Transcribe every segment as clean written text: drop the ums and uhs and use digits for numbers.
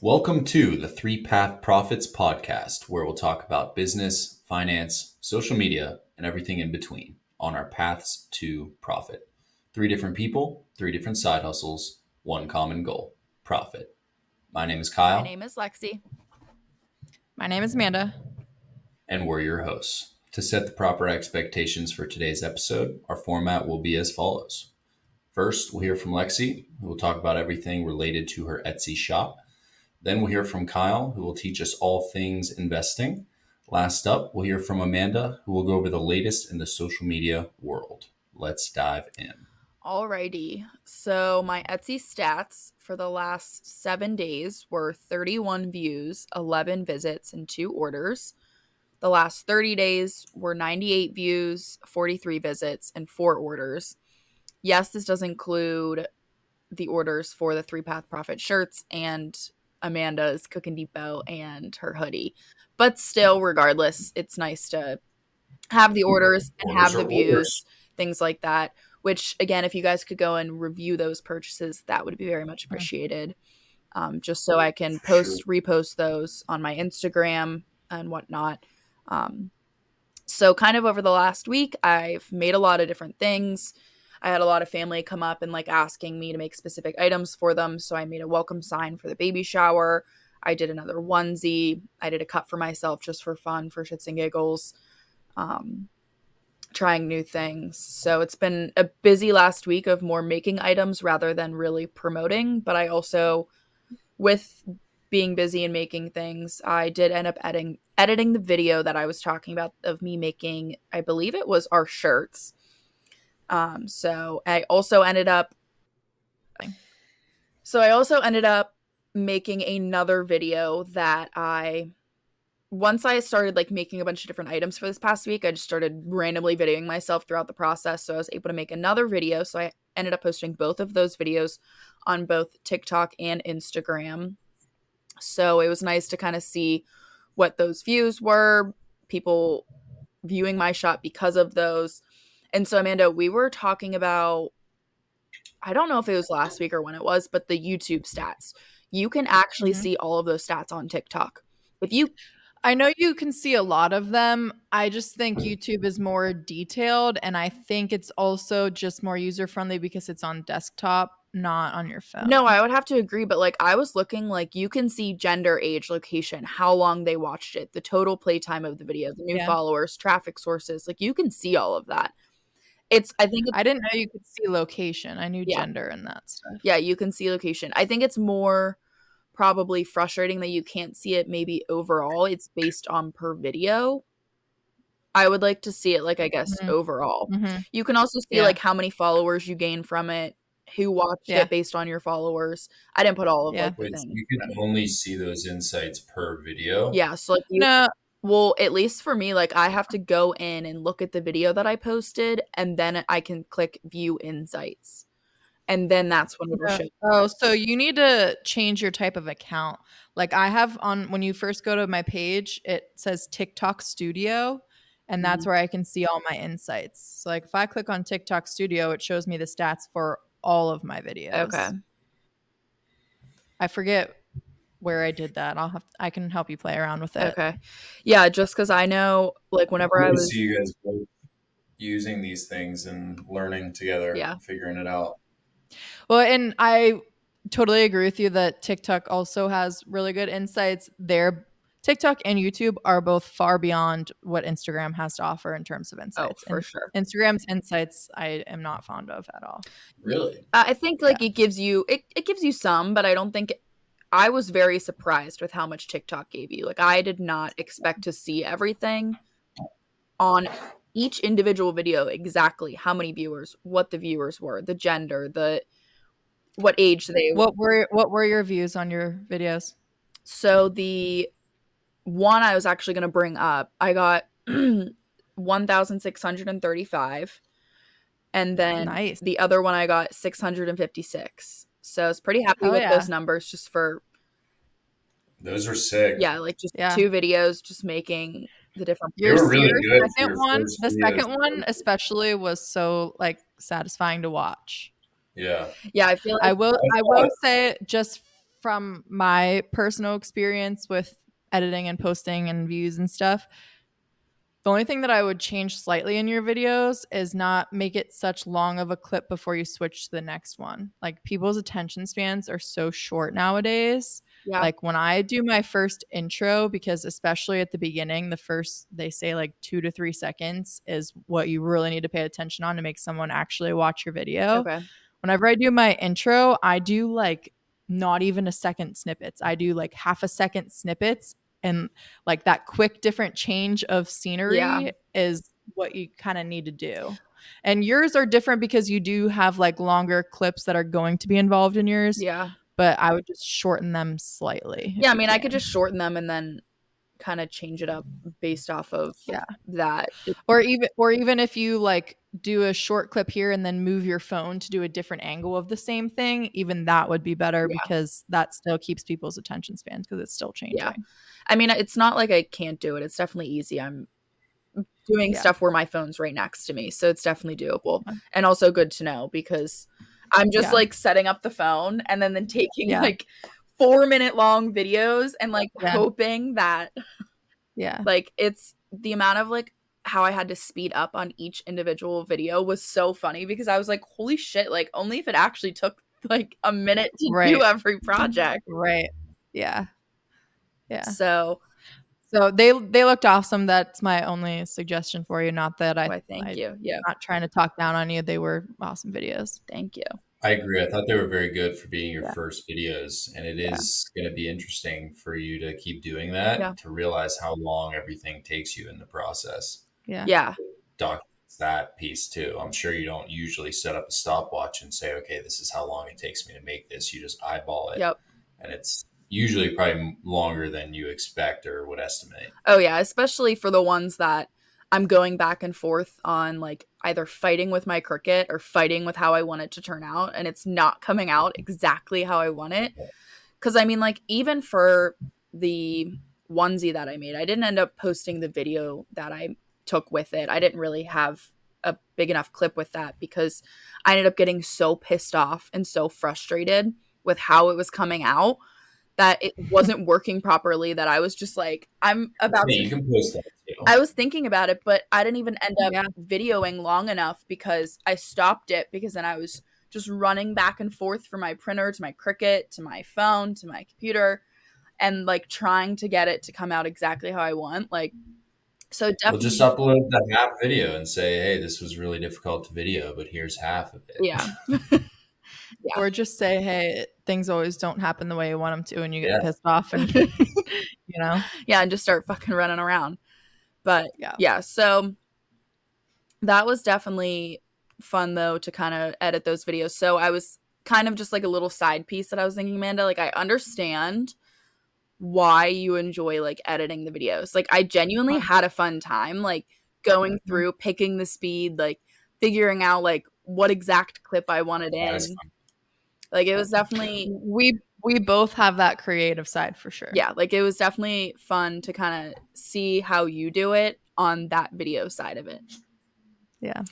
Welcome to the Three Path Profits podcast, where we'll talk about business, finance, social media, and everything in between on our paths to profit. Three different people, three different side hustles, one common goal: profit. My name is My Kyle, name is Lexi. My name is Amanda. and we're your hosts. To set the proper expectations for today's episode, our format will be as follows. First, we'll hear from Lexi, who will talk about everything related to her Etsy shop. Then we'll hear from Kyle, who will teach us all things investing. Last up, we'll hear from Amanda, who will go over the latest in the social media world. Let's dive in. Alrighty. So my Etsy stats for the last 7 days were 31 views, 11 visits, and 2 orders. The last 30 days were 98 views, 43 visits, and 4 orders. Yes, this does include the orders for the Three Path Profit shirts and Amanda's Cooking Depot and her hoodie. But still, regardless, it's nice to have the orders and have the views, things like that. Which, again, if you guys could go and review those purchases, that would be very much appreciated. Just so I can repost those on my Instagram and whatnot. So kind of over the last week, I've made a lot of different things. I had a lot of family come up and asking me to make specific items for them. So I made a welcome sign for the baby shower. I did another onesie. I did a cut for myself just for fun, for shits and giggles. Trying new things. So it's been a busy last week of more making items rather than really promoting. But I also, with being busy and making things, I did end up editing the video that I was talking about of me making, I believe it was our shirts. So I also ended up making another video that once I started making a bunch of different items for this past week, I just started randomly videoing myself throughout the process. So I was able to make another video. So I ended up posting both of those videos on both TikTok and Instagram. So it was nice to kind of see what those views were, people viewing my shop because of those. And so, Amanda, we were talking about, I don't know if it was last week or when it was, but the YouTube stats. You can actually see all of those stats on TikTok. I know you can see a lot of them. I just think YouTube is more detailed, and I think it's also just more user-friendly because it's on desktop, not on your phone. No, I would have to agree, but I was looking, you can see gender, age, location, how long they watched it, the total playtime of the video, the new followers, traffic sources. You can see all of that. I didn't know you could see location. I knew gender and that stuff. Yeah, you can see location. I think it's more probably frustrating that you can't see it maybe overall. It's based on per video. I would like to see it I guess overall. You can also see how many followers you gain from it, who watched it based on your followers. I didn't put all of the things. You can only see those insights per video? Yeah, so well, at least for me, I have to go in and look at the video that I posted, and then I can click view insights. And then that's when it'll show. Oh, so you need to change your type of account. I have when you first go to my page, it says TikTok Studio, and that's where I can see all my insights. So if I click on TikTok Studio, it shows me the stats for all of my videos. Okay. I forget where I did that. I can help you play around with it. Okay. Yeah, just because I know whenever I was see you guys both using these things and learning together, figuring it out. Well, and I totally agree with you that TikTok also has really good insights. TikTok and YouTube are both far beyond what Instagram has to offer in terms of insights. Oh, for sure. Instagram's insights I am not fond of at all. Really? I think it gives you it gives you some, but I don't think I was very surprised with how much TikTok gave you. I did not expect to see everything on each individual video, exactly how many viewers, what the viewers were, the gender, what age they were. What were your views on your videos? So the one I was actually going to bring up, I got 1,635, and then the other one I got 656. So I was pretty happy with those numbers just for... Those are sick. Yeah, just 2 videos, just making the different... They were really good. The second one especially was so satisfying to watch. Yeah. Yeah, I feel I will say, just from my personal experience with editing and posting and views and stuff, the only thing that I would change slightly in your videos is not make it such long of a clip before you switch to the next one. Like people's attention spans are so short nowadays. Yeah. Like when I do my first intro, because especially at the beginning, they say like 2 to 3 seconds is what you really need to pay attention on to make someone actually watch your video. Okay. Whenever I do my intro, I do like not even a second snippets. I do like half a second snippets, and like that quick different change of scenery is what you kind of need to do. And yours are different because you do have like longer clips that are going to be involved in yours. Yeah. But I would just shorten them slightly. Yeah, I mean, I could just shorten them and then kind of change it up based off of that. Or even if you like do a short clip here and then move your phone to do a different angle of the same thing, even that would be better because that still keeps people's attention spans because it's still changing. Yeah. I mean, it's not like I can't do it. It's definitely easy. I'm doing stuff where my phone's right next to me, so it's definitely doable. And also good to know because I'm just like setting up the phone and then taking like 4-minute long videos and like hoping that like it's the amount of like how I had to speed up on each individual video was so funny because I was like, holy shit, like only if it actually took like a minute to do every project. Right. Yeah. So they looked awesome. That's my only suggestion for you. Not that thank you. Yeah. Not trying to talk down on you. They were awesome videos. Thank you. I agree. I thought they were very good for being your first videos. And it is going to be interesting for you to keep doing that to realize how long everything takes you in the process. Yeah. Documents that piece too. I'm sure you don't usually set up a stopwatch and say, okay, this is how long it takes me to make this. You just eyeball it. Yep. And it's usually probably longer than you expect or would estimate. Oh, yeah. Especially for the ones that I'm going back and forth on, like either fighting with my Cricut or fighting with how I want it to turn out. And it's not coming out exactly how I want it. Because I mean, like even for the onesie that I made, I didn't end up posting the video that I took with it. I didn't really have a big enough clip with that because I ended up getting so pissed off and so frustrated with how it was coming out that it wasn't working properly, that I was just like, I'm about to. You can post that too. I was thinking about it, but I didn't even end up videoing long enough because I stopped it because then I was just running back and forth from my printer to my Cricut to my phone to my computer and like trying to get it to come out exactly how I want. Like, so definitely. Well, just upload the half video and say, hey, this was really difficult to video, but here's half of it. Yeah. Or just say, hey, things always don't happen the way you want them to, and you get pissed off, and you know, and just start fucking running around. But so that was definitely fun though to kind of edit those videos. So I was kind of just like a little side piece that I was thinking, Amanda, like I understand why you enjoy like editing the videos. Like I genuinely had a fun time like going through, picking the speed, like figuring out like what exact clip I wanted in. Like it was definitely we both have that creative side for sure. Yeah, like it was definitely fun to kind of see how you do it on that video side of it. Yeah.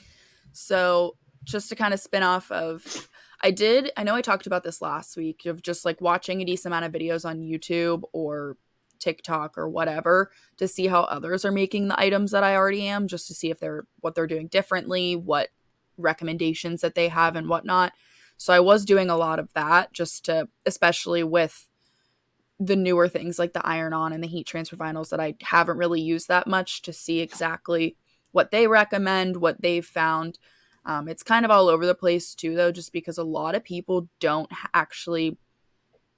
So just to kind of spin off of, I know I talked about this last week of just like watching a decent amount of videos on YouTube or TikTok or whatever to see how others are making the items that I already am, just to see if what they're doing differently, what recommendations that they have and whatnot. So I was doing a lot of that just to, especially with the newer things like the iron-on and the heat transfer vinyls that I haven't really used that much, to see exactly what they recommend, what they've found. It's kind of all over the place too, though, just because a lot of people don't actually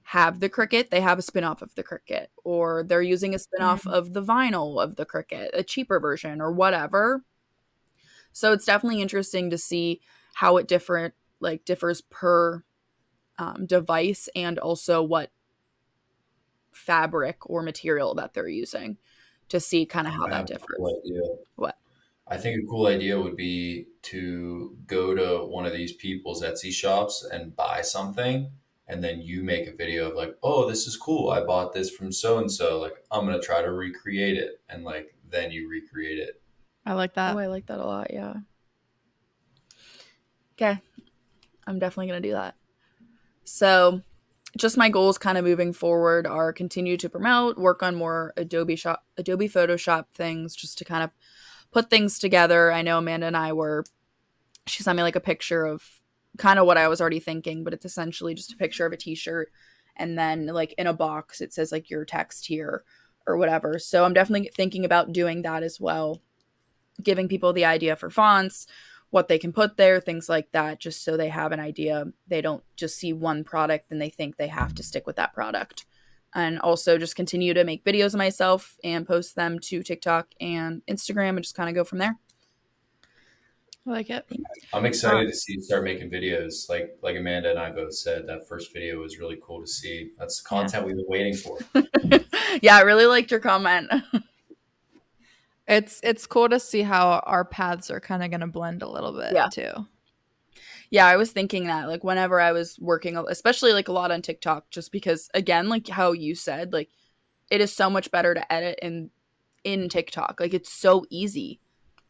have the Cricut. They have a spin-off of the Cricut, or they're using a spin-off of the vinyl of the Cricut, a cheaper version or whatever. So it's definitely interesting to see how it differs per device, and also what fabric or material that they're using, to see kind of how that differs. What? I think a cool idea would be to go to one of these people's Etsy shops and buy something, and then you make a video of like, oh, this is cool. I bought this from so-and-so. Like, I'm going to try to recreate it. And like, then you recreate it. I like that. Oh, I like that a lot. Yeah. Okay. I'm definitely going to do that. So just my goals kind of moving forward are continue to promote, work on more Adobe Photoshop things just to kind of put things together. I know Amanda and she sent me like a picture of kind of what I was already thinking, but it's essentially just a picture of a t-shirt and then like in a box it says like your text here or whatever. So I'm definitely thinking about doing that as well, giving people the idea for fonts, what they can put there, things like that, just so they have an idea. They don't just see one product and they think they have to stick with that product. And also just continue to make videos of myself and post them to TikTok and Instagram and just kind of go from there. I like it. I'm excited to see you start making videos. Like Amanda and I both said, that first video was really cool to see. That's the content we've been waiting for. Yeah, I really liked your comment. It's cool to see how our paths are kind of going to blend a little bit too. Yeah, I was thinking that like whenever I was working, especially like a lot on TikTok, just because again, like how you said, like it is so much better to edit in TikTok. Like it's so easy.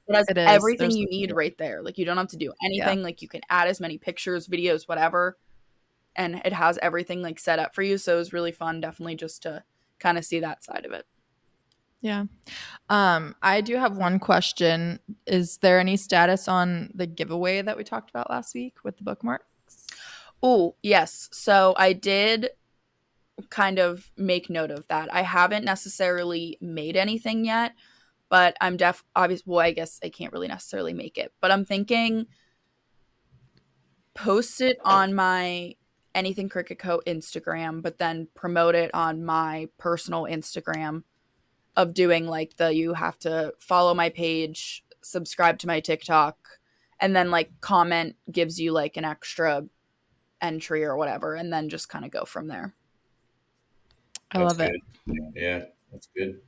It has everything you need right there. Like you don't have to do anything. Like you can add as many pictures, videos, whatever, and it has everything like set up for you. So it was really fun, definitely, just to kind of see that side of it. Yeah. I do have one question. Is there any status on the giveaway that we talked about last week with the bookmarks? Oh, yes. So I did kind of make note of that. I haven't necessarily made anything yet, but I'm obviously, well, I guess I can't really necessarily make it, but I'm thinking post it on my Anything Cricket Co Instagram, but then promote it on my personal Instagram of doing like you have to follow my page, subscribe to my TikTok, and then like comment gives you like an extra entry or whatever, and then just kind of go from there. I love it. Yeah, that's good.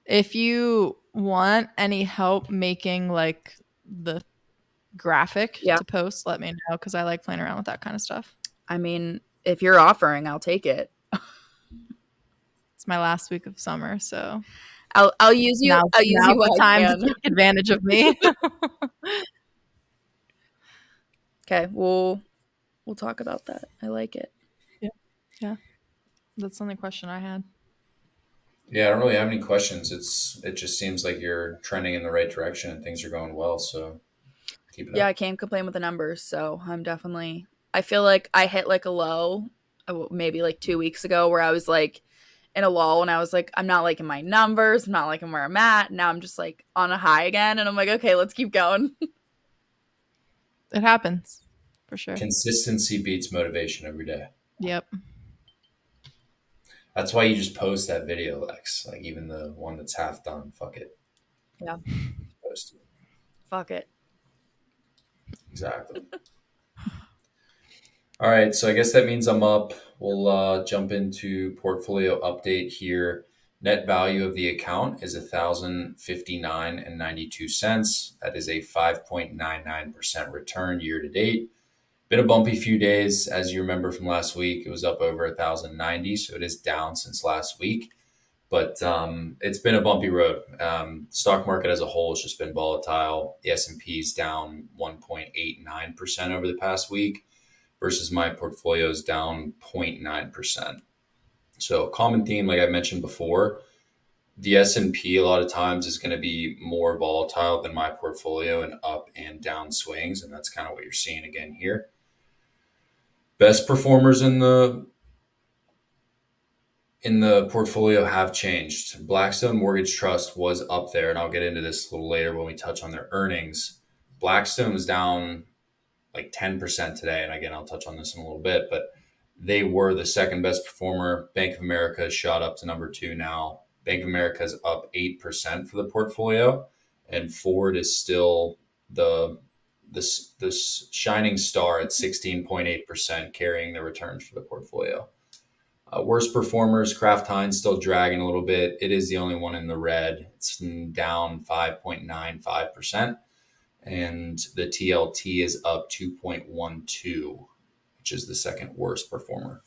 If you want any help making like the graphic to post, let me know because I like playing around with that kind of stuff. I mean, if you're offering, I'll take it. It's my last week of summer, so I'll use you. I'll use you the time to take advantage of me. Okay, we'll talk about that. I like it. Yeah. That's the only question I had. Yeah, I don't really have any questions. It just seems like you're trending in the right direction and things are going well. So keep it up. Yeah, I can't complain with the numbers. So I feel like I hit like a low maybe like 2 weeks ago where I was like in a lull and I was like, I'm not liking my numbers. I'm not liking where I'm at. Now I'm just like on a high again. And I'm like, okay, let's keep going. It happens for sure. Consistency beats motivation every day. Yep. That's why you just post that video, Lex. Like even the one that's half done. Fuck it. Yeah. Post it. Fuck it. Exactly. All right. So I guess that means I'm up. We'll jump into portfolio update here. Net value of the account is $1,059.92. That is a 5.99% return year to date. Been a bumpy few days, as you remember from last week. It was up over 1,090, so it is down since last week. But it's been a bumpy road. Stock market as a whole has just been volatile. The S&P is down 1.89% over the past week, versus my portfolio is down 0.9%. So common theme, like I mentioned before, the S&P a lot of times is going to be more volatile than my portfolio in up and down swings, and that's kind of what you're seeing again here. Best performers in the portfolio have changed. Blackstone Mortgage Trust was up there, and I'll get into this a little later when we touch on their earnings. Blackstone was down like 10% today, and again, I'll touch on this in a little bit, but they were the second best performer. Bank of America has shot up to number 2 now. Bank of America is up 8% for the portfolio, and Ford is still the shining star at 16.8%, carrying the returns for the portfolio. Worst performers, Kraft Heinz still dragging a little bit. It is the only one in the red. It's down 5.95%. And the TLT is up 2.12, which is the second worst performer.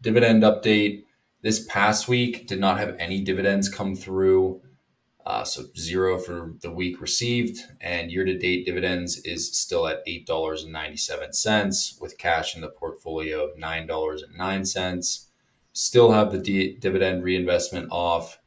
Dividend update. This past week did not have any dividends come through. So zero for the week received, and year-to-date dividends is still at $8.97 with cash in the portfolio of $9.09. Still have the dividend reinvestment off.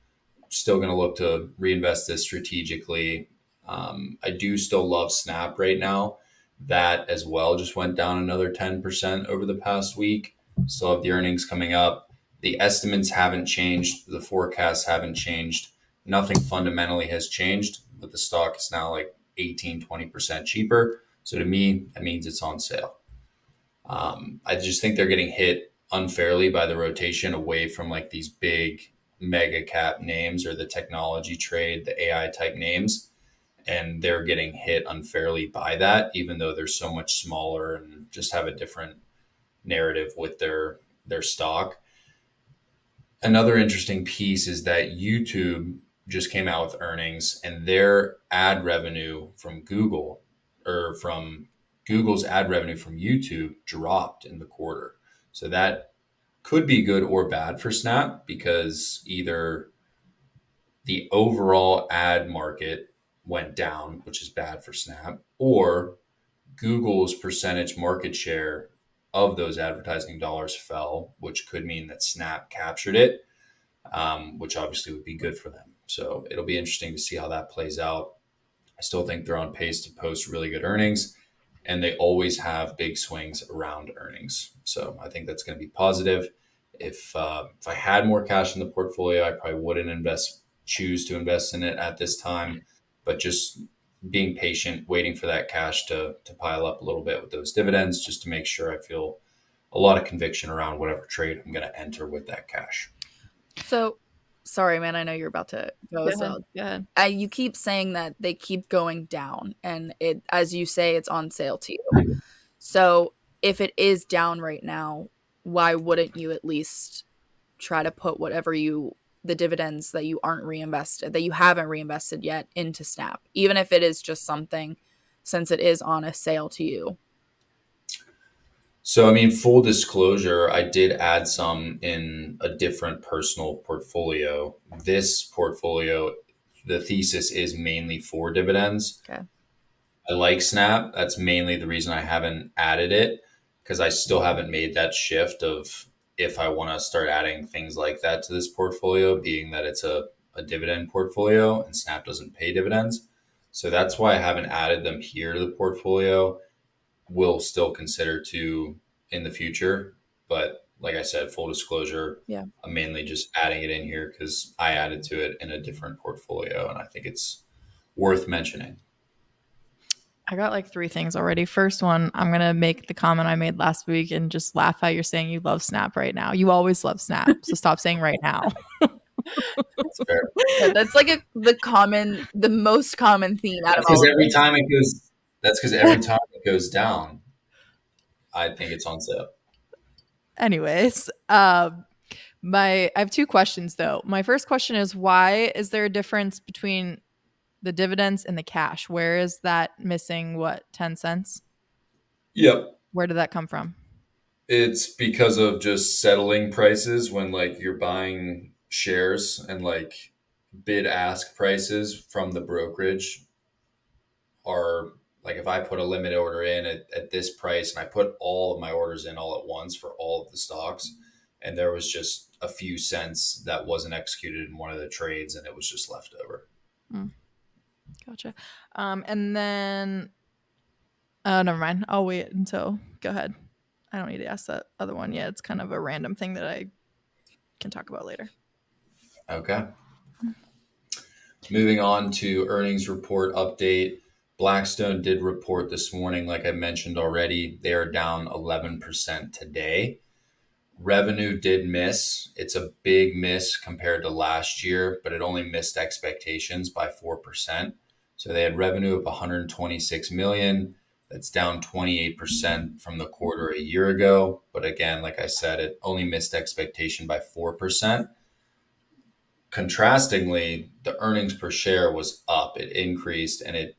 Still going to look to reinvest this strategically. I do still love Snap right now. That as well just went down another 10% over the past week. Still have the earnings coming up. The estimates haven't changed. The forecasts haven't changed. Nothing fundamentally has changed, but the stock is now like 18-20% cheaper. So to me, that means it's on sale. I just think they're getting hit unfairly by the rotation away from like these big mega cap names or the technology trade, the AI type names. And they're getting hit unfairly by that, even though they're so much smaller and just have a different narrative with their stock. Another interesting piece is that YouTube just came out with earnings, and their ad revenue from Google, or from Google's ad revenue from YouTube, dropped in the quarter. So that could be good or bad for Snap, because either the overall ad market went down, which is bad for Snap, or Google's percentage market share of those advertising dollars fell, which could mean that Snap captured it, which obviously would be good for them. So it'll be interesting to see how that plays out. I still think they're on pace to post really good earnings, and they always have big swings around earnings. So I think that's going to be positive. If I had more cash in the portfolio, I probably wouldn't choose to invest in it at this time, but just being patient, waiting for that cash to pile up a little bit with those dividends, just to make sure I feel a lot of conviction around whatever trade I'm going to enter with that cash. So, sorry, man. I know you're about to go. Go ahead. You keep saying that they keep going down, and it, as you say, it's on sale to you. So, if it is down right now, why wouldn't you at least try to put the dividends that you haven't reinvested yet into Snap, even if it is just something, since it is on a sale to you? So, I mean, full disclosure, I did add some in a different personal portfolio. This portfolio, the thesis is mainly for dividends. Okay. I like Snap. That's mainly the reason I haven't added it, because I still haven't made that shift of if I want to start adding things like that to this portfolio, being that it's a dividend portfolio and Snap doesn't pay dividends. So that's why I haven't added them here to the portfolio. Will still consider to in the future. But like I said, full disclosure, Yeah. I'm mainly just adding it in here because I added to it in a different portfolio, and I think it's worth mentioning. I got like 3 things already. First one, I'm going to make the comment I made last week and just laugh how you're saying you love Snap right now. You always love Snap. So stop saying right now. That's fair. Yeah, that's like the most common theme out of That's all because of every this. time it goes. That's because every time it goes down, I think it's on sale. Anyways, I have 2 questions though. My first question is, why is there a difference between the dividends and the cash? Where is that missing? What, 10 cents? Yep. Where did that come from? It's because of just settling prices when like you're buying shares, and like bid ask prices from the brokerage are like, if I put a limit order in at this price and I put all of my orders in all at once for all of the stocks, and there was just a few cents that wasn't executed in one of the trades and it was just left over. Gotcha. And then, never mind. I'll wait until, go ahead. I don't need to ask that other one yet. It's kind of a random thing that I can talk about later. Okay. Moving on to earnings report update. Blackstone did report this morning, like I mentioned already, they are down 11% today. Revenue did miss. It's a big miss compared to last year, but it only missed expectations by 4%. So they had revenue of 126 million. That's down 28% from the quarter a year ago. But again, like I said, it only missed expectation by 4%. Contrastingly, the earnings per share was up. It increased, and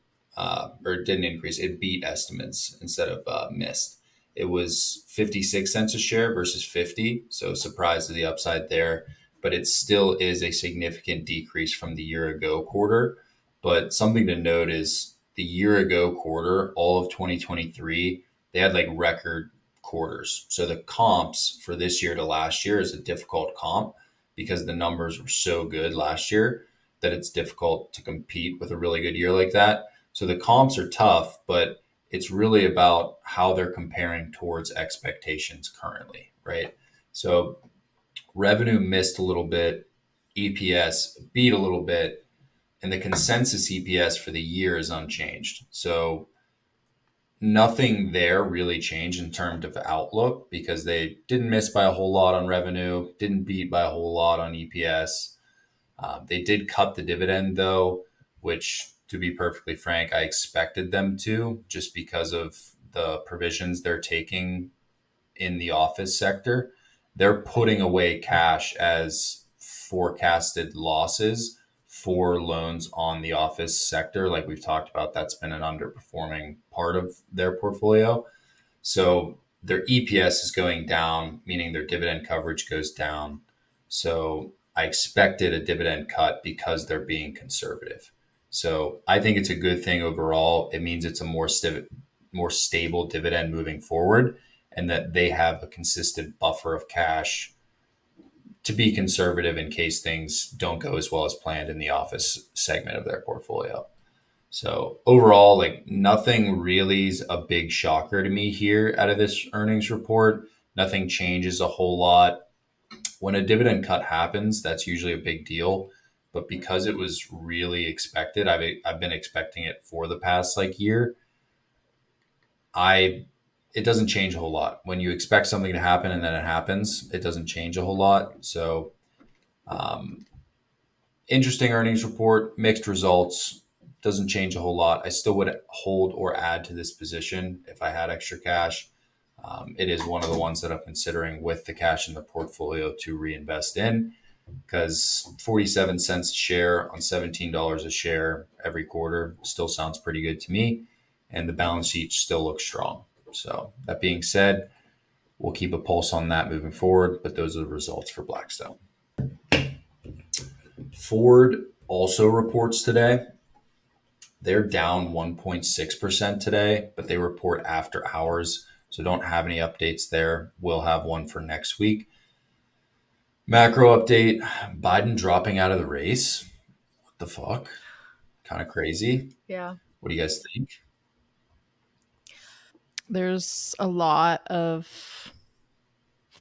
or it didn't increase. It beat estimates instead of missed. It was 56 cents a share versus 50. So surprise to the upside there. but it still is a significant decrease from the year ago quarter. But something to note is the year ago quarter, all of 2023, they had like record quarters. So the comps for this year to last year is a difficult comp because the numbers were so good last year that it's difficult to compete with a really good year like that. So the comps are tough, but it's really about how they're comparing towards expectations currently, right? So revenue missed a little bit, EPS beat a little bit, and the consensus EPS for the year is unchanged. So nothing there really changed in terms of outlook because they didn't miss by a whole lot on revenue, didn't beat by a whole lot on EPS. They did cut the dividend though, which, to be perfectly frank, I expected them to just because of the provisions they're taking in the office sector. They're putting away cash as forecasted losses for loans on the office sector. Like we've talked about, that's been an underperforming part of their portfolio. So their EPS is going down, meaning their dividend coverage goes down. So I expected a dividend cut because they're being conservative. So I think it's a good thing overall. It means it's a more stable dividend moving forward, and that they have a consistent buffer of cash to be conservative in case things don't go as well as planned in the office segment of their portfolio. So overall, like nothing really is a big shocker to me here out of this earnings report. Nothing changes a whole lot. When a dividend cut happens, that's usually a big deal. But because it was really expected, I've been expecting it for the past like year. I It doesn't change a whole lot. When you expect something to happen and then it happens, it doesn't change a whole lot. So um, interesting earnings report, mixed results, doesn't change a whole lot. I still would hold or add to this position if I had extra cash. It is one of the ones that I'm considering with the cash in the portfolio to reinvest in because 47 cents a share on $17 a share every quarter still sounds pretty good to me. And the balance sheet still looks strong. So, that being said, we'll keep a pulse on that moving forward. But those are the results for Blackstone. Ford also reports today. They're down 1.6% today, but they report after hours. So don't have any updates there. We'll have one for next week. Macro update, Biden dropping out of the race. What the fuck? Kind of crazy. Yeah. What do you guys think? There's a lot of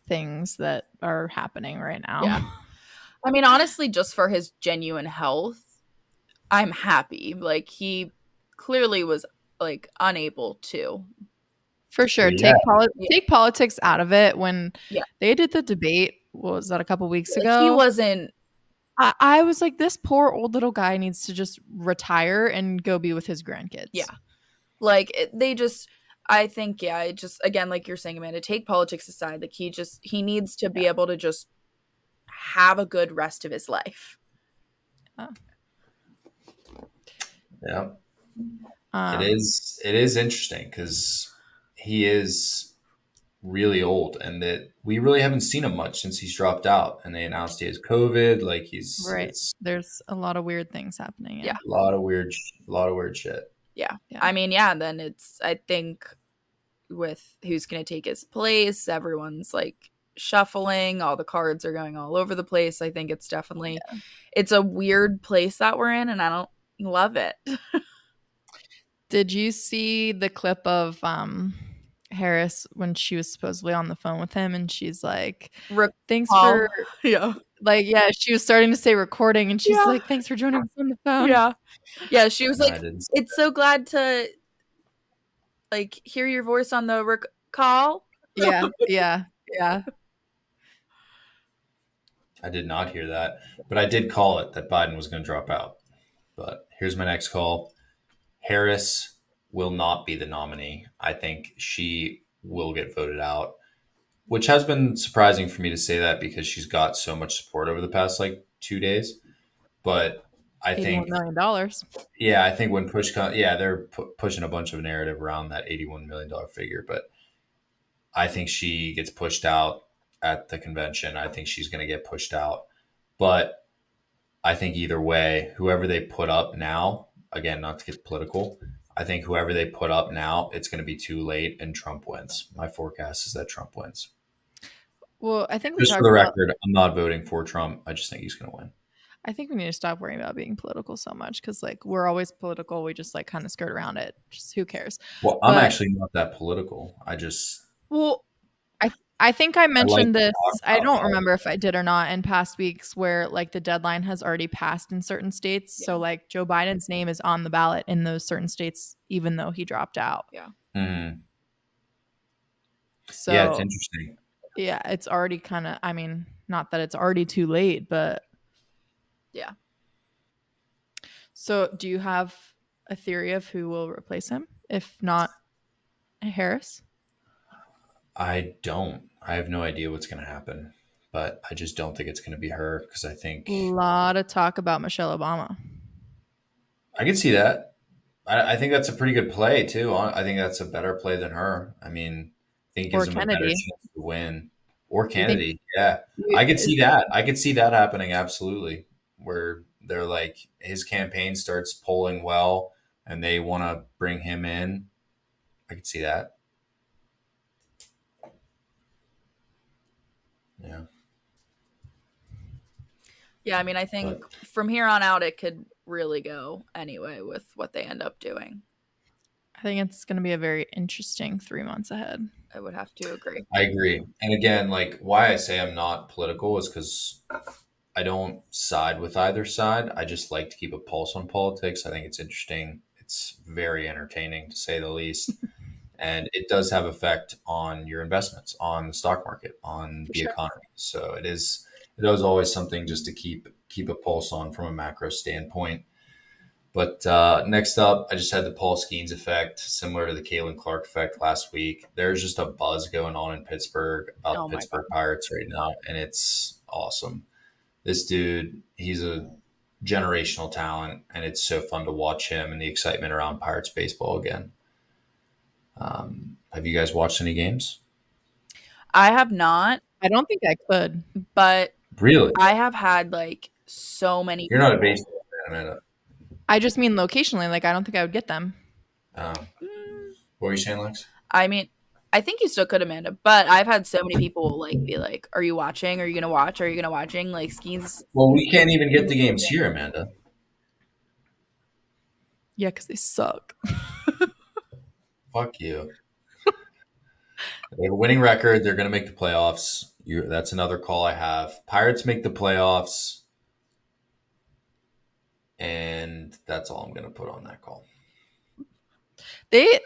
things that are happening right now. Yeah. I mean, honestly, just for his genuine health, I'm happy. Like he clearly was like unable to. For sure. Yeah. Take politics out of it. When Yeah. they did the debate, what was that, a couple weeks Like, ago? he wasn't. I was like, this poor old little guy needs to just retire and go be with his grandkids. Yeah. Like they just. I think it just, again, like you're saying, Amanda, take politics aside. Like he needs to be able to just have a good rest of his life. Yeah. It is interesting because he is really old and that we really haven't seen him much since he's dropped out and they announced he has COVID. Like right. It's There's a lot of weird things happening. Yeah. a lot of weird shit. Yeah. I mean, then it's, I think with who's going to take his place, everyone's like shuffling, all the cards are going all over the place. I think it's definitely, it's a weird place that we're in and I don't love it. Did you see the clip of Harris when she was supposedly on the phone with him and she's like, thanks for she was starting to say recording and she's like, thanks for joining us on the phone. She was like, it's so glad to like hear your voice on the call. Yeah. I did not hear that, but I did call it that Biden was going to drop out. But here's my next call. Harris will not be the nominee. I think she will get voted out, which has been surprising for me to say that because she's got so much support over the past like 2 days. But I think $81 million. Yeah, I think when push comes, they're pushing a bunch of narrative around that $81 million figure. But I think she gets pushed out at the convention. I think she's going to get pushed out. But I think either way, whoever they put up now, again, not to get political, I think whoever they put up now, it's going to be too late and Trump wins. My forecast is that Trump wins. Well, I think we Just for talked the about. record, I'm not voting for Trump. I just think he's going to win. I think we need to stop worrying about being political so much because like we're always political. We just like kind of skirt around it. Just who cares? Well, I'm But actually not that political. well, I think I I like mentioned to this. talk I about don't politics. remember if I did or not in past weeks where like the deadline has already passed in certain states. Yeah. So like Joe Biden's name is on the ballot in those certain states, even though he dropped out. Mhm. So Yeah, it's interesting. yeah, it's already kind of. I mean, not that it's already too late, but Yeah. so do you have a theory of who will replace him? If not Harris? I don't. I have no idea what's going to happen, but I just don't think it's going to be her because I A think lot of talk about Michelle Obama. I can see that. I think that's a pretty good play too. I think that's a better play than her. I mean, I think it Or gives him a better Kennedy. chance to win. Or Do you think Kennedy. Yeah. I could see that. I could see that happening absolutely. Where they're like his campaign starts polling well and they want to bring him in. I could see that. Yeah. Yeah, I mean, I think from here on out, it could really go anyway with what they end up doing. I think it's going to be a very interesting 3 months ahead. I would have to agree. I agree. And again, like why I say I'm not political is because I don't side with either side. I just like to keep a pulse on politics. I think it's interesting. It's very entertaining to say the least. And it does have effect on your investments, on the stock market, on the Sure. economy. So it is always something just to keep a pulse on from a macro standpoint. But next up, I just had the Paul Skeens effect, similar to the Caitlin Clark effect last week. There's just a buzz going on in Pittsburgh about Oh the my Pittsburgh Pirates right now, and it's awesome. This dude, he's a generational talent, and it's so fun to watch him and the excitement around Pirates baseball again. Have you guys watched any games? I have not, I don't think I could. but Really? I have had like so many. You're not a baseball fan, Amanda. I just mean locationally. Like, I don't think I would get them. Mm, What were you saying, Lex? I mean, I think you still could, Amanda, but I've had so many people like be like, "Are you watching? Are you gonna watch? Are you gonna watching?" Like Skeens. Well, we can't even get the games here, Amanda. Yeah, because they suck. Fuck you. They have a winning record. They're going to make the playoffs. That's another call I have. Pirates make the playoffs, and that's all I'm going to put on that call. They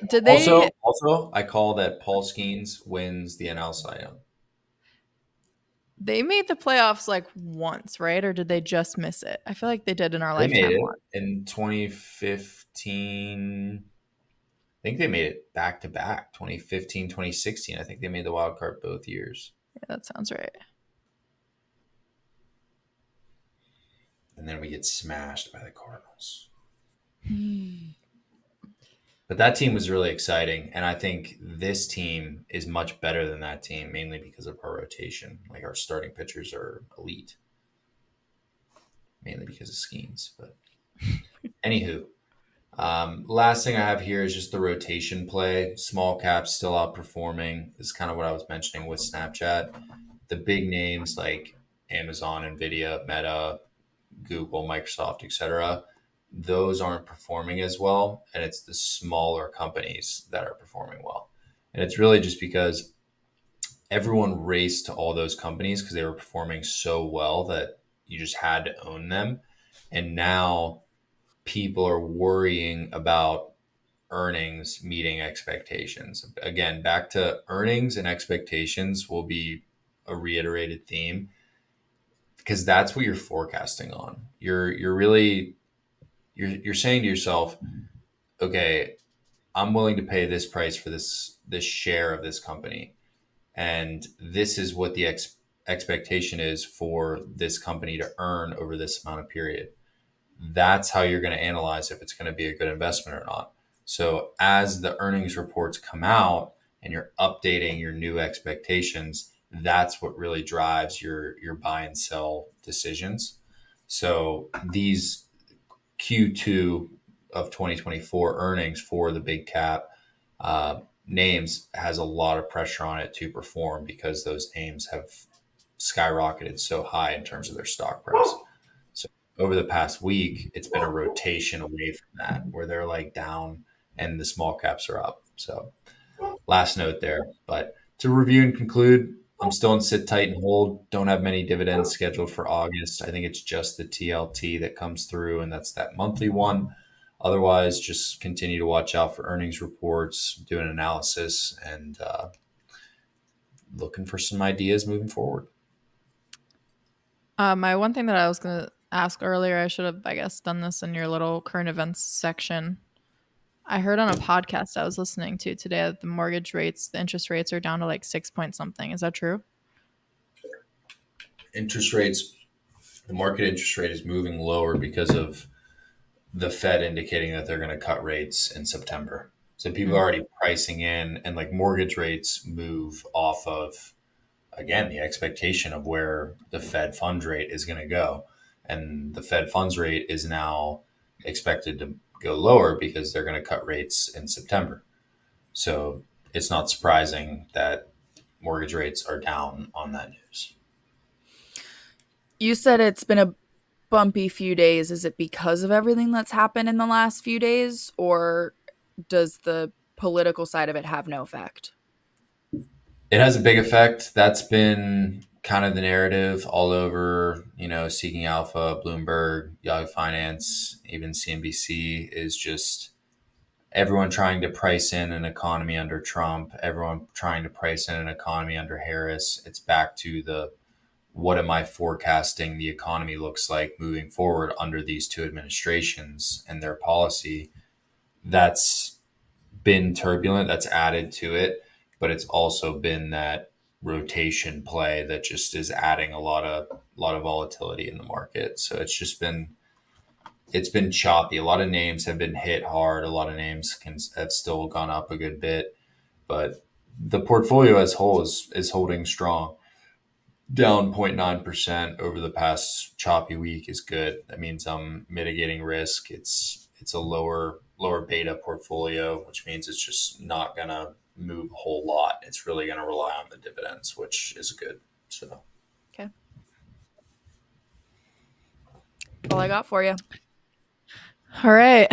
Also, I call that Paul Skeens wins the NL Cy Young. They made the playoffs like once, right? Or did they just miss it? I feel like they did in our They made lifetime it once. in 2015. I think they made it back to back 2015, 2016. I think they made the wild card both years. Yeah, that sounds right. And then we get smashed by the Cardinals. But that team was really exciting. And I think this team is much better than that team, mainly because of our rotation. Like our starting pitchers are elite, mainly because of Skeens. But anywho, last thing I have here is just the rotation play. Small caps still outperforming. This is kind of what I was mentioning with Snapchat. The big names like Amazon, Nvidia, Meta, Google, Microsoft, etc., those aren't performing as well, and it's the smaller companies that are performing well. And it's really just because everyone raced to all those companies because they were performing so well that you just had to own them. And now people are worrying about earnings meeting expectations. Again, back to earnings and expectations will be a reiterated theme because that's what you're forecasting on. You're really you're saying to yourself, okay, I'm willing to pay this price for this share of this company, and this is what the expectation is for this company to earn over this amount of period. That's how you're going to analyze if it's going to be a good investment or not. So as the earnings reports come out and you're updating your new expectations, that's what really drives your buy and sell decisions. So these Q2 of 2024 earnings for the big cap names has a lot of pressure on it to perform because those names have skyrocketed so high in terms of their stock price. So over the past week, it's been a rotation away from that where they're like down and the small caps are up. So last note there. But to review and conclude, I'm still in sit tight and hold. Don't have many dividends scheduled for August. I think it's just the TLT that comes through, and that's that monthly one. Otherwise, just continue to watch out for earnings reports, do an analysis, and looking for some ideas moving forward. My one thing that I was going to ask earlier, I should have, I guess, done this in your little current events section. I heard on a podcast I was listening to today that the interest rates are down to like 6 point something. Is that true? Interest rates, the market interest rate is moving lower because of the Fed indicating that they're going to cut rates in September. So people are already pricing in, and like mortgage rates move off of, again, the expectation of where the Fed funds rate is going to go. And the Fed funds rate is now expected to go lower because they're going to cut rates in September. So it's not surprising that mortgage rates are down on that news. You said it's been a bumpy few days. Is it because of everything that's happened in the last few days, or does the political side of it have no effect? It has a big effect. That's been kind of the narrative all over, Seeking Alpha, Bloomberg, Yahoo Finance, even CNBC is just everyone trying to price in an economy under Trump, everyone trying to price in an economy under Harris. It's back to the what am I forecasting the economy looks like moving forward under these two administrations and their policy. That's been turbulent. That's added to it, but it's also been that rotation play that just is adding a lot of volatility in the market. So it's been choppy. A lot of names have been hit hard. A lot of names have still gone up a good bit, but the portfolio as a whole is holding strong. Down 0.9% over the past choppy week is good. That means I'm mitigating risk. It's a lower beta portfolio, which means it's just not gonna move a whole lot. It's really gonna rely on the dividends, which is good. So Okay. All I got for you. All right.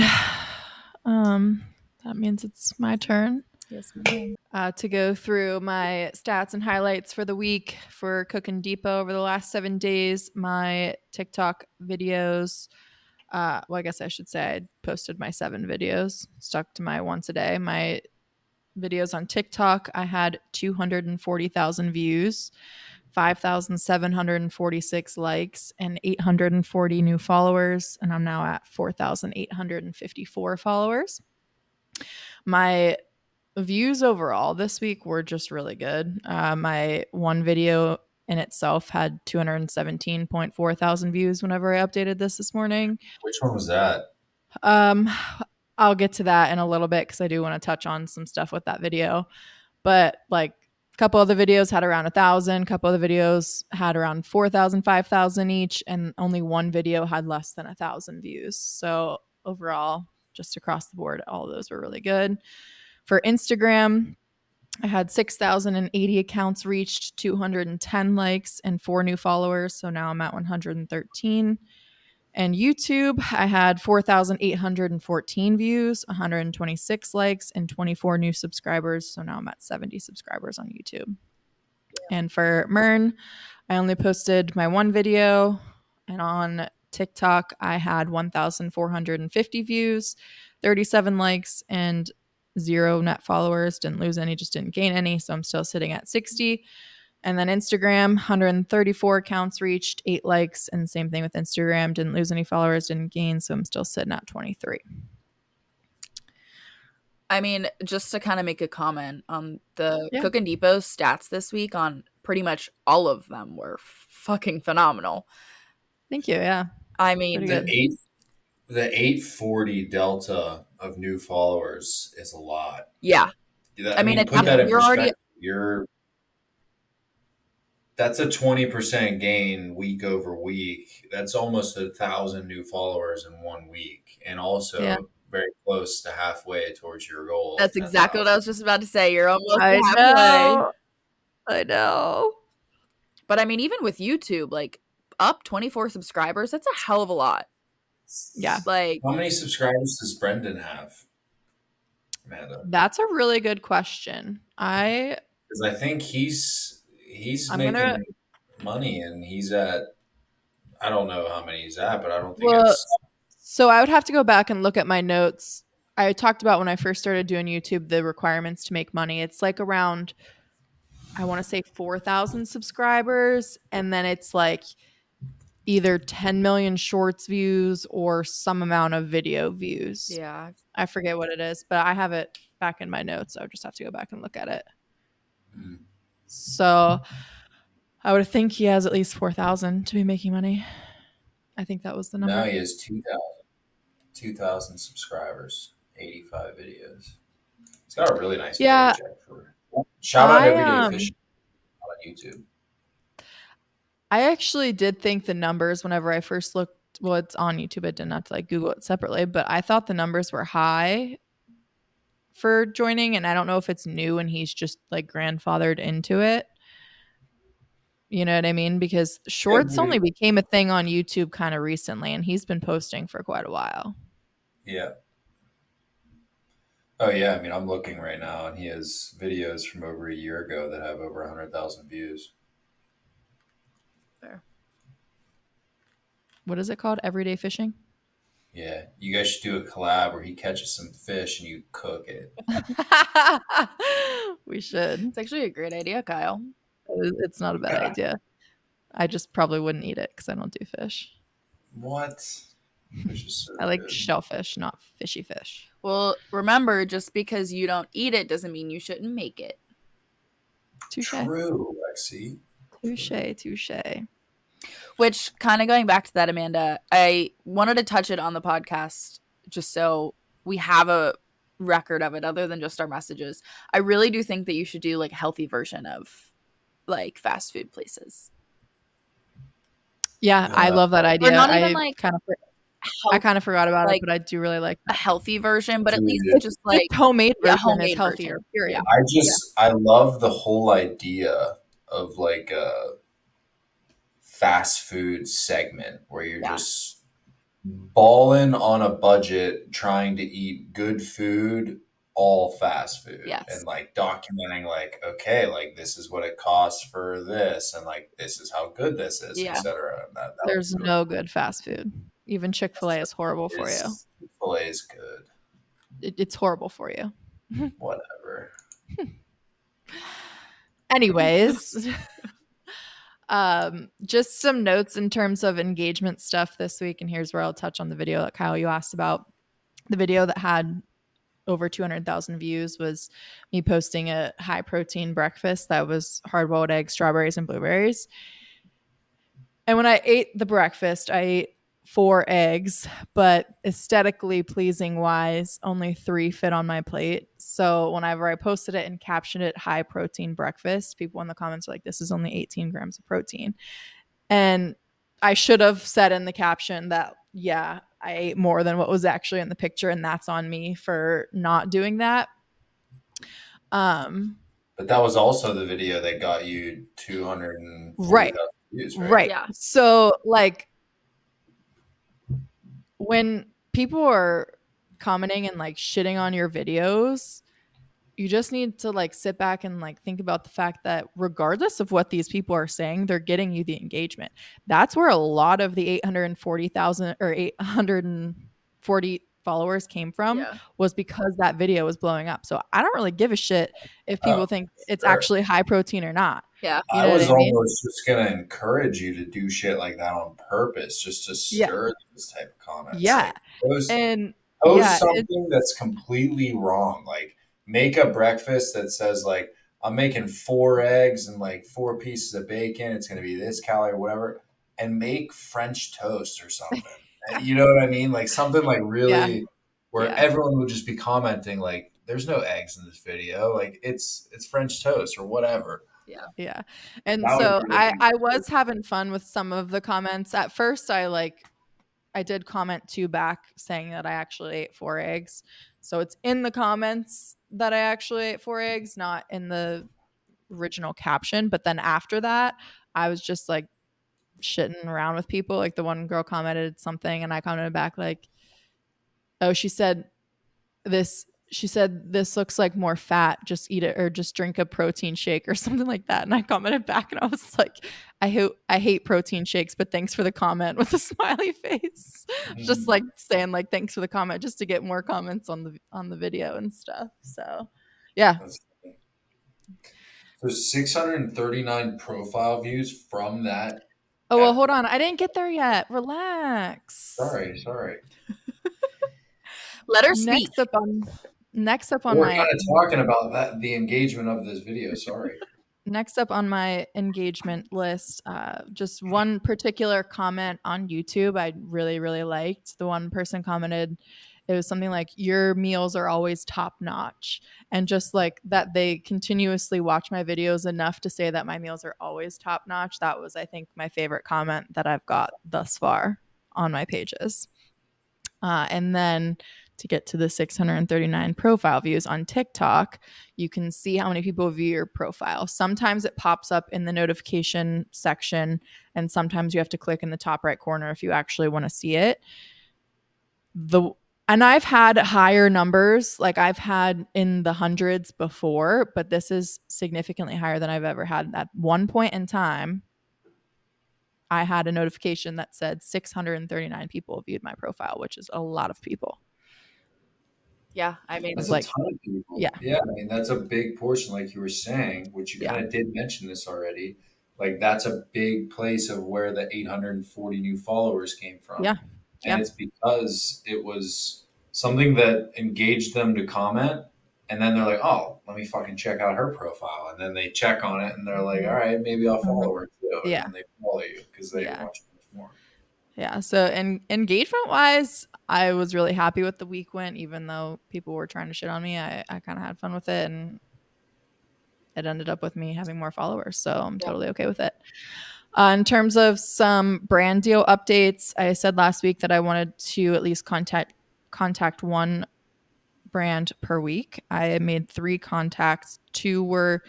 That means it's my turn. Yes, ma'am. To go through my stats and highlights for the week for Cooking Depot over the last 7 days. My TikTok videos. I guess I should say I posted my 7 videos, stuck to my once a day. My videos on TikTok, I had 240,000 views, 5,746 likes, and 840 new followers. And I'm now at 4,854 followers. My views overall this week were just really good. My one video in itself had 217.4 thousand views whenever I updated this morning. which one was that? I'll get to that in a little bit because I do want to touch on some stuff with that video. But like a couple other videos had around 1,000, a couple other videos had around 4,000, 5,000 each, and only one video had less than 1,000 views. So overall, just across the board, all of those were really good. For Instagram, I had 6,080 accounts reached, 210 likes, and 4 new followers. So now I'm at 113. And YouTube, I had 4,814 views, 126 likes, and 24 new subscribers. So now I'm at 70 subscribers on YouTube. And for Mern, I only posted my one video. And on TikTok, I had 1,450 views, 37 likes, and 0 net followers. Didn't lose any, just didn't gain any. So I'm still sitting at 60. And then Instagram, 134 accounts reached, 8 likes, and same thing with Instagram. Didn't lose any followers, didn't gain, so I'm still sitting at 23. I mean, just to kind of make a comment on the Cooking Depot stats this week, on pretty much all of them were fucking phenomenal. Thank you. Yeah. I mean, the 840 delta of new followers is a lot. Yeah. I mean, put that in perspective. That's a 20% gain week over week. That's almost 1,000 new followers in 1 week, and Yeah. also very close to halfway towards your goal of That's exactly what I 10,000. was just about to say. You're almost I halfway. know. I know. But I mean, even with YouTube, like up 24 subscribers, that's a hell of a lot. Yeah. Like, How many subscribers does Brendan have, Amanda? That's a really good question. Because I think he's I'm making gonna money, and he's at, I don't know how many he's at, but I don't think well, it's. so I would have to go back and look at my notes. I talked about when I first started doing YouTube, the requirements to make money. It's like around, I want to say 4,000 subscribers. And then it's like either 10 million shorts views or some amount of video views. yeah. I forget what it is, but I have it back in my notes. So I would just have to go back and look at it. Mm. So I would think he has at least 4,000 to be making money. I think that was the number. Now he has 2,000 subscribers, 85 videos. He's got a really nice Yeah. page, actually. Shout out I, Everyday Fishing on YouTube. I actually did think the numbers whenever I first looked, well, it's on YouTube. I didn't have to like Google it separately, but I thought the numbers were high for joining. And I don't know if it's new and he's just like grandfathered into it. You know what I mean? Because shorts Yeah. only became a thing on YouTube kind of recently, and he's been posting for quite a while. Yeah. Oh, yeah. I mean, I'm looking right now, and he has videos from over a year ago that have over 100,000 views. Fair. What is it called? Everyday Fishing? Yeah. You guys should do a collab where he catches some fish and you cook it. We should. It's actually a great idea, Kyle. It's not a bad idea. I just probably wouldn't eat it because I don't do fish. What? Fish is so I like good. shellfish, not fishy fish. Well, remember, just because you don't eat it doesn't mean you shouldn't make it. Touche. True, Lexi. Touche. Which, kind of going back to that, Amanda, I wanted to touch it on the podcast just so we have a record of it other than just our messages. I really do think that you should do like a healthy version of like fast food places. Yeah, I love that idea. Or not even like I kind of forgot about like it, but I do really like a healthy version, but at least Dude. just like homemade version homemade is healthier. version. Period. I love the whole idea of like a fast food segment where you're just balling on a budget trying to eat good food, all fast food. Yes. And like documenting like, okay, like this is what it costs for this, and like this is how good this is, Yeah. etc. There's no good fast food. Even Chick-fil-A is horrible for you. Chick-fil-A is good. It's horrible for you. Whatever. Anyways, just some notes in terms of engagement stuff this week. And here's where I'll touch on the video that Kyle, you asked about. The video that had over 200,000 views was me posting a high protein breakfast that was hard-boiled eggs, strawberries, and blueberries. And when I ate the breakfast, I ate 4 eggs, but aesthetically pleasing wise, only 3 fit on my plate. So whenever I posted it and captioned it high protein breakfast, people in the comments are like, this is only 18 grams of protein. And I should have said in the caption that, yeah, I ate more than what was actually in the picture, and that's on me for not doing that. But that was also the video that got you 240,000 views, right? Right. Yeah. So like when people are commenting and like shitting on your videos, you just need to like sit back and like think about the fact that regardless of what these people are saying, they're getting you the engagement. That's where a lot of the 840,000 or 840 followers came from, was because that video was blowing up. So I don't really give a shit if people think it's actually high protein or not. Yeah. I was almost just going to encourage you to do shit like that on purpose, just to stir this type of comments. Yeah. Like, post something that's completely wrong. Like, make a breakfast that says, like, I'm making 4 eggs and like 4 pieces of bacon. It's going to be this calorie or whatever. And make French toast or something. You know what I mean? Like something like really where everyone would just be commenting like, there's no eggs in this video. Like it's French toast or whatever. Yeah. And That would so be I was having fun with some of the comments. At first I did comment 2 back saying that I actually ate 4 eggs. So it's in the comments that I actually ate 4 eggs, not in the original caption. But then after that, I was just like shitting around with people. Like the one girl commented something and I commented back like, oh, she said this looks like more fat, just eat it or just drink a protein shake or something like that. And I commented back and I was like, I hate protein shakes, but thanks for the comment with a smiley face. Just like saying like thanks for the comment just to get more comments on the video and stuff. So yeah. That's funny. So 639 profile views from that. Oh well, hold on. I didn't get there yet. Relax. Sorry. Let her speak. Next up on We're my kind of talking about that, the engagement of this video. Sorry. Next up on my engagement list, just one particular comment on YouTube I really, really liked. The one person commented, it was something like, your meals are always top notch. And just like that, they continuously watch my videos enough to say that my meals are always top notch. That was, I think, my favorite comment that I've got thus far on my pages. And then to get to the 639 profile views on TikTok, you can see how many people view your profile. Sometimes it pops up in the notification section, and sometimes you have to click in the top right corner if you actually want to see it. And I've had higher numbers, like I've had in the hundreds before, but this is significantly higher than I've ever had. At one point in time, I had a notification that said 639 people viewed my profile, which is a lot of people. Yeah, I mean, That's like, a ton of people. yeah. I mean, that's a big portion, like you were saying, which you kind of did mention this already. Like, that's a big place of where the 840 new followers came from. Yeah. And it's because it was something that engaged them to comment. And then they're like, oh, let me fucking check out her profile. And then they check on it and they're like, all right, maybe I'll follow her too. Yeah. And then they follow you because they watch much more. Yeah. So, engagement wise, I was really happy with the week went, even though people were trying to shit on me. I kind of had fun with it, and it ended up with me having more followers. So I'm totally okay with it. In terms of some brand deal updates, I said last week that I wanted to at least contact one brand per week. I made 3 contacts. 2 were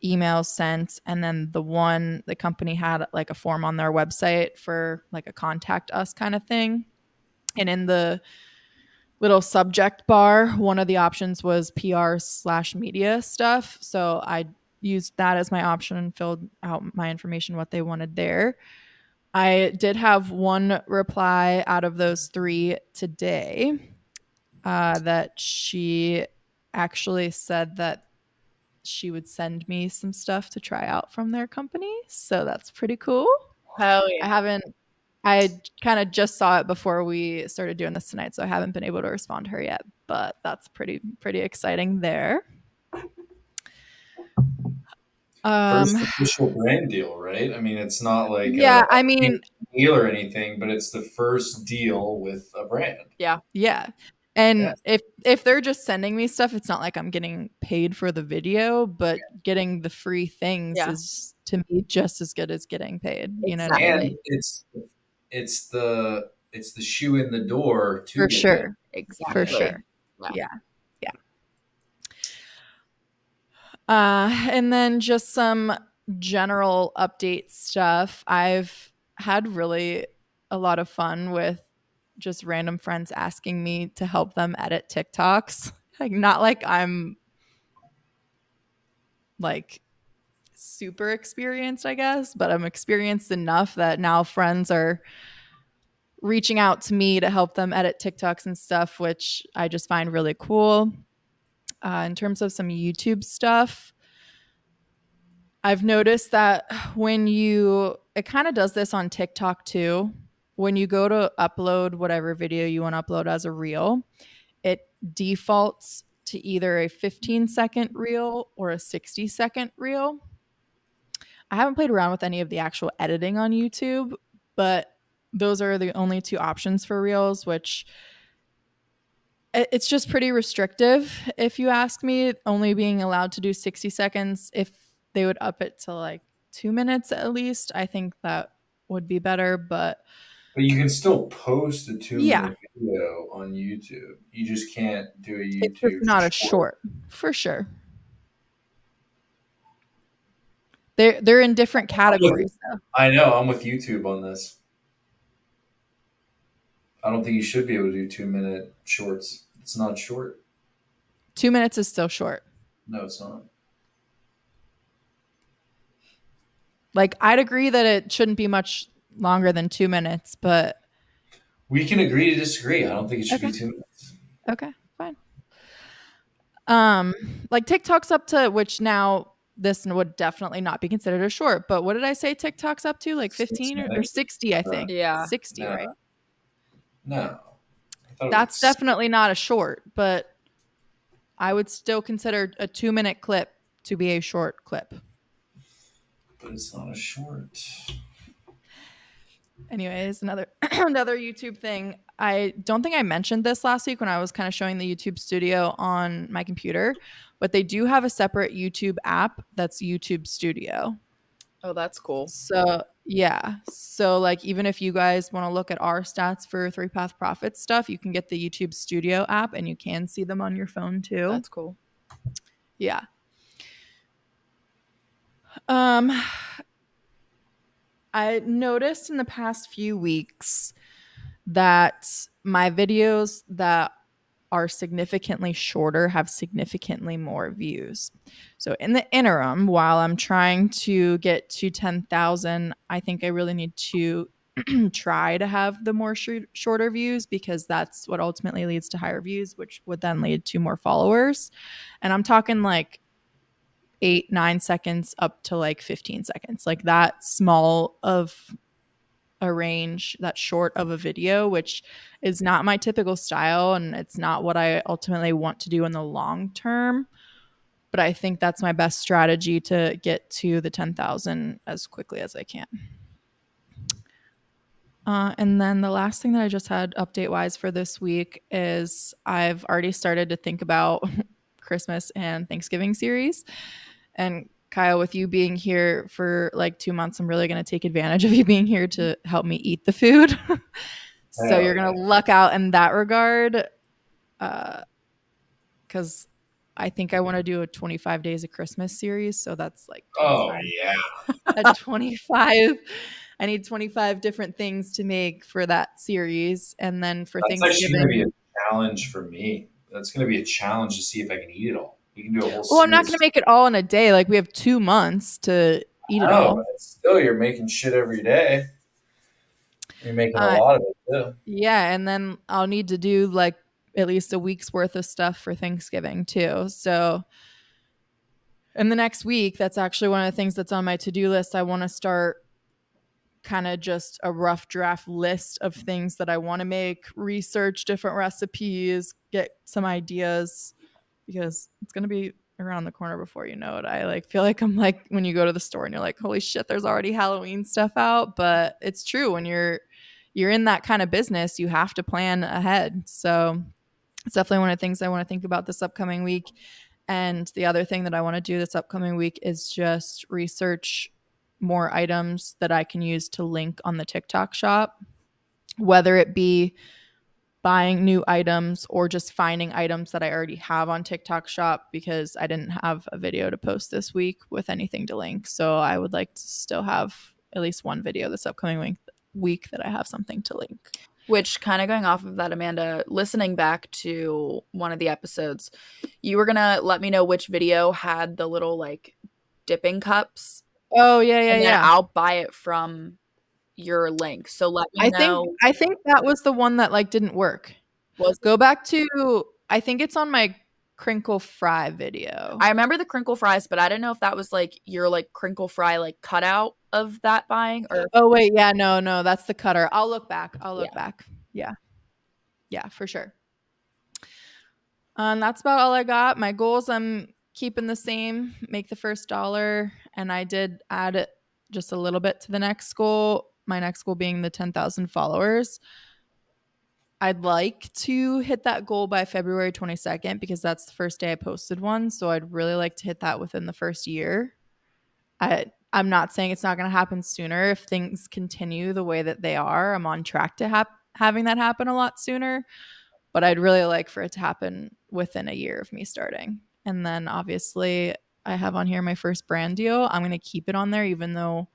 emails sent, and then the company had like a form on their website for like a contact us kind of thing. And in the little subject bar, one of the options was PR/media stuff. So I used that as my option and filled out my information, what they wanted there. I did have one reply out of those 3 today that she actually said that she would send me some stuff to try out from their company. So that's pretty cool. hell yeah. I kind of just saw it before we started doing this tonight, so I haven't been able to respond to her yet, but that's pretty exciting there. First official brand deal, right? I mean, it's not like a deal or anything, but it's the first deal with a brand. Yeah. And if they're just sending me stuff, it's not like I'm getting paid for the video, but getting the free things is to me just as good as getting paid. You know what I mean? And it's the shoe in the door to For get sure. paid. Exactly. For sure. Yeah. And then just some general update stuff. I've had really a lot of fun with just random friends asking me to help them edit TikToks. Like, not like I'm like super experienced, I guess, but I'm experienced enough that now friends are reaching out to me to help them edit TikToks and stuff, which I just find really cool. In terms of some YouTube stuff, I've noticed that it kind of does this on TikTok too. When you go to upload whatever video you want to upload as a reel, it defaults to either a 15-second reel or a 60-second reel. I haven't played around with any of the actual editing on YouTube, but those are the only 2 options for reels, which it's just pretty restrictive if you ask me, only being allowed to do 60 seconds. If they would up it to like 2 minutes at least. I think that would be better, but But you can still post a 2 minute yeah, video on YouTube. You just can't do a it's just YouTube not a short. short for sure. They're in different categories though. I know. I'm with YouTube on this. I don't think you should be able to do 2 minute shorts. It's not short. 2 minutes is still short. No, it's not. Like I'd agree that it shouldn't be much longer than 2 minutes, but We can agree to disagree. I don't think it should be Okay. 2 minutes. okay, fine. Like TikTok's up to, which now this would definitely not be considered a short, but what did I say TikTok's up to? Like 15 or minutes? 60, I think. Yeah. 60, No. right? No. I thought it That's was- definitely not a short, but I would still consider a 2 minute clip to be a short clip. But it's not a short. Anyways, another YouTube thing. I don't think I mentioned this last week when I was kind of showing the YouTube Studio on my computer, but they do have a separate YouTube app that's YouTube Studio. Oh, that's cool. So yeah. So like even if you guys want to look at our stats for 3Path Profits stuff, you can get the YouTube Studio app and you can see them on your phone too. That's cool. Yeah. I noticed in the past few weeks that my videos that are significantly shorter have significantly more views. So in the interim, while I'm trying to get to 10,000, I think I really need to try to have the more shorter views because that's what ultimately leads to higher views, which would then lead to more followers. And I'm talking like 8-9 seconds up to like 15 seconds, like that small of a range, that short of a video, which is not my typical style and it's not what I ultimately want to do in the long term. But I think that's my best strategy to get to the 10,000 as quickly as I can. And then the last thing that I just had update wise for this week is I've already started to think about Christmas and Thanksgiving series. And Kyle, with you being here for like 2 months, I'm really going to take advantage of you being here to help me eat the food. So you're going to luck out in that regard. Because I think I want to do a 25 Days of Christmas series. So that's like 25, yeah. 25. I need 25 different things to make for that series. And then for That's actually going to Thanksgiving. be a challenge for me. That's going to be a challenge to see if I can eat it all. We can do a whole Well, I'm not series. going to make it all in a day. Like we have 2 months to eat it No, all. but still, you're making shit every day. You're making a lot of it too. Yeah, and then I'll need to do like at least a week's worth of stuff for Thanksgiving too. So in the next week, that's actually one of the things that's on my to-do list. I want to start kind of just a rough draft list of things that I want to make, research different recipes, get some ideas because it's going to be around the corner before you know it. I like feel like I'm like when you go to the store and you're like, holy shit, there's already Halloween stuff out. But it's true, when you're in that kind of business, you have to plan ahead. So it's definitely one of the things I want to think about this upcoming week. And the other thing that I want to do this upcoming week is just research more items that I can use to link on the TikTok shop, whether it be buying new items or just finding items that I already have on TikTok shop, because I didn't have a video to post this week with anything to link. So I would like to still have at least one video this upcoming week that I have something to link. Which, kind of going off of that, Amanda, listening back to one of the episodes, you were going to let me know which video had the little like dipping cups. Oh, yeah, and then I'll buy it from your link. So let me know. I think that was the one that like didn't work. Go back to, I think it's on my crinkle fry video. I remember the crinkle fries, but I didn't know if that was like your like crinkle fry like cutout of that buying or. Oh wait, yeah, no, that's the cutter. I'll look back. Yeah, for sure. That's about all I got. My goals, I'm keeping the same, make the first dollar, and I did add just a little bit to the next goal. My next goal being the 10,000 followers. I'd like to hit that goal by February 22nd because that's the first day I posted one. So I'd really like to hit that within the first year. I'm not saying it's not going to happen sooner. If things continue the way that they are, I'm on track to having that happen a lot sooner. But I'd really like for it to happen within a year of me starting. And then obviously I have on here my first brand deal. I'm going to keep it on there even though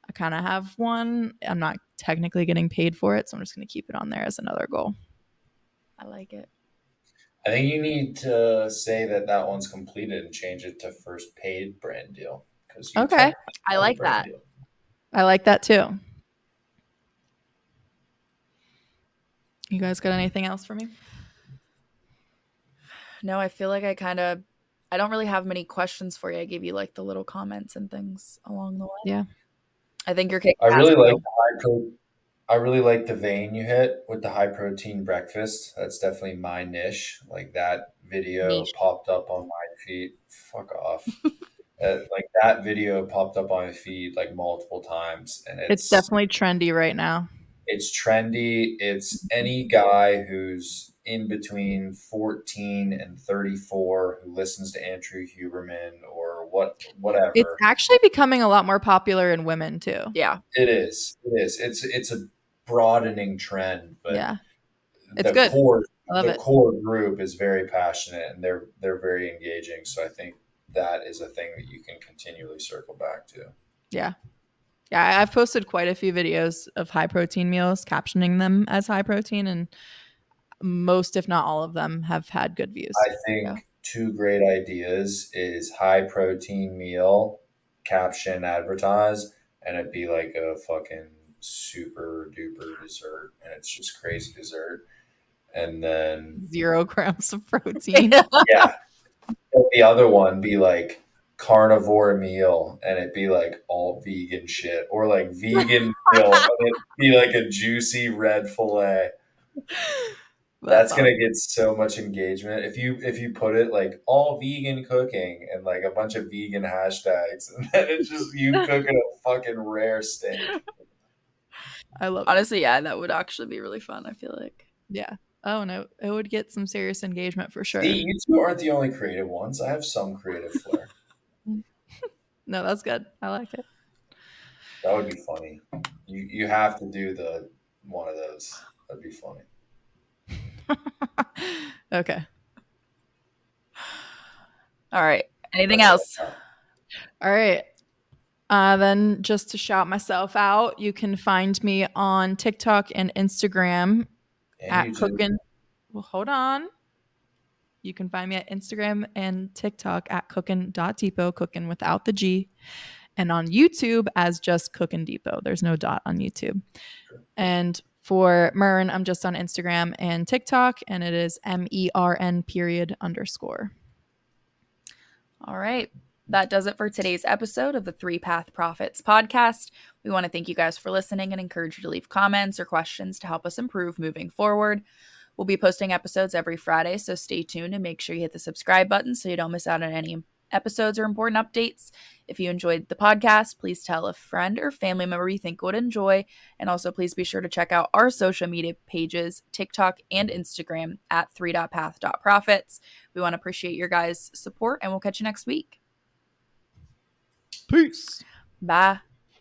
I kind of have one. I'm not technically getting paid for it, so I'm just going to keep it on there as another goal. I like it. I think you need to say that one's completed and change it to first paid brand deal because you Okay. can't I have a like brand that. deal. I like that too. You guys got anything else for me? No, I feel like I don't really have many questions for you. I gave you like the little comments and things along the way. Yeah. I think you're kicking I ass, really like though. the I really like the vein you hit with the high protein breakfast. That's definitely my niche. Like that video Niche. popped up on my feed. Fuck off. Like that video popped up on my feed like multiple times, and It's definitely trendy right now. it's trendy. It's any guy who's in between 14 and 34 who listens to Andrew Huberman or whatever. It's actually becoming a lot more popular in women too. Yeah. It is. It is. It's a broadening trend, but Yeah. It's the good. core I love the it. core group is very passionate and they're very engaging. So I think that is a thing that you can continually circle back to. Yeah. Yeah, I've posted quite a few videos of high protein meals, captioning them as high protein, and most, if not all of them, have had good views. I think two great ideas is high protein meal, caption advertise, and it'd be like a fucking super duper dessert, and it's just crazy dessert. And then 0 grams of protein. yeah, the other one be like carnivore meal, and it'd be like all vegan shit, or like vegan meal, and it'd be like a juicy red fillet. That's gonna get so much engagement if you put it like all vegan cooking and like a bunch of vegan hashtags, and then it's just you cooking a fucking rare steak. I love it. Honestly, yeah, that would actually be really fun, I feel like. Yeah. Oh no, it would get some serious engagement for sure. See, you two aren't the only creative ones. I have some creative flair. No, that's good. I like it. That would be funny. You have to do the one of those. That'd be funny. Okay. All right. Anything else? All right. Then just to shout myself out, you can find me on TikTok and Instagram at And YouTube. cooking. Well, hold on. You can find me at Instagram and TikTok at cooking.depot, cooking without the G, and on YouTube as just Cookin' Depot. There's no dot on YouTube. And for Mern, I'm just on Instagram and TikTok, and it is MERN_. All right. That does it for today's episode of the 3 Path Profits podcast. We want to thank you guys for listening and encourage you to leave comments or questions to help us improve moving forward. We'll be posting episodes every Friday, so stay tuned and make sure you hit the subscribe button so you don't miss out on any episodes or important updates. If you enjoyed the podcast, please tell a friend or family member you think would enjoy. And also please be sure to check out our social media pages, TikTok and Instagram at 3.path.profits. We want to appreciate your guys' support, and we'll catch you next week. Peace. Bye.